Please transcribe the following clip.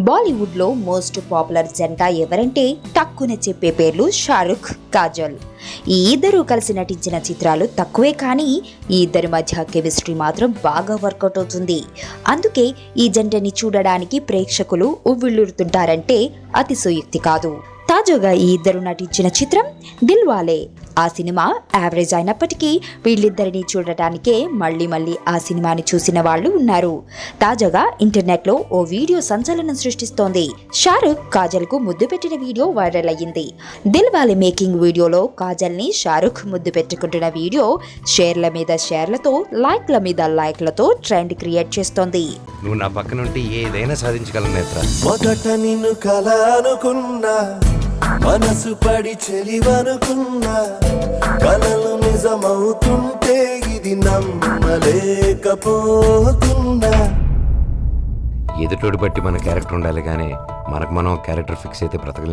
బాలీవుడ్లో most popular జంట ఎవరంటే టక్కున చెప్పే పేర్లు షారుఖ్, కాజల్. ఈ ఇద్దరు కలిసి నటించిన చిత్రాలు తక్కువే, కానీ ఈ ఇద్దరి మధ్య కెమిస్ట్రీ మాత్రం బాగా వర్కౌట్ అవుతుంది. అందుకే ఈ జంటని చూడడానికి ప్రేక్షకులు ఉవ్విళ్ళూరుతుంటారంటే అతిశయోక్తి కాదు. తాజాగా ఈ ఇద్దరు నటించిన చిత్రం దిల్వాలే. ఆ సినిమా యావరేజ్ అయినప్పటికీ వీళ్ళిద్దరిని చూడటానికే మళ్ళీ ఆ సినిమాని చూసిన వాళ్ళు ఉన్నారు. తాజాగా ఇంటర్నెట్లో ఓ వీడియో సంచలనం సృష్టిస్తోంది. షారుఖ్ కాజల్ కు ముద్దు పెట్టిన వీడియో వైరల్ అయ్యింది. దిల్వాలే మేకింగ్ వీడియోలో కాజల్ ని షారుఖ్ ముద్దు పెట్టుకుంటున్న వీడియో షేర్ల మీద షేర్లతో, లైక్ల మీద లైక్లతో ట్రెండ్ క్రియేట్ చేస్తోంది. నువ్వు నా పక్కన ఉంటే ఏదైనా సాధించగలను నేత్ర. మొదట నిన్ను కల అనుకున్నా, మనసు పడి చెలివనుకున్నా, కలలు నిజమవుతుంటే ఇది నమ్మలేకపోతున్నా. ఎదుటోడి బట్టి మన క్యారెక్టర్ ఉండాలి, కానీ మనకు మనం క్యారెక్టర్ ఫిక్స్ అయితే బ్రతకలేం.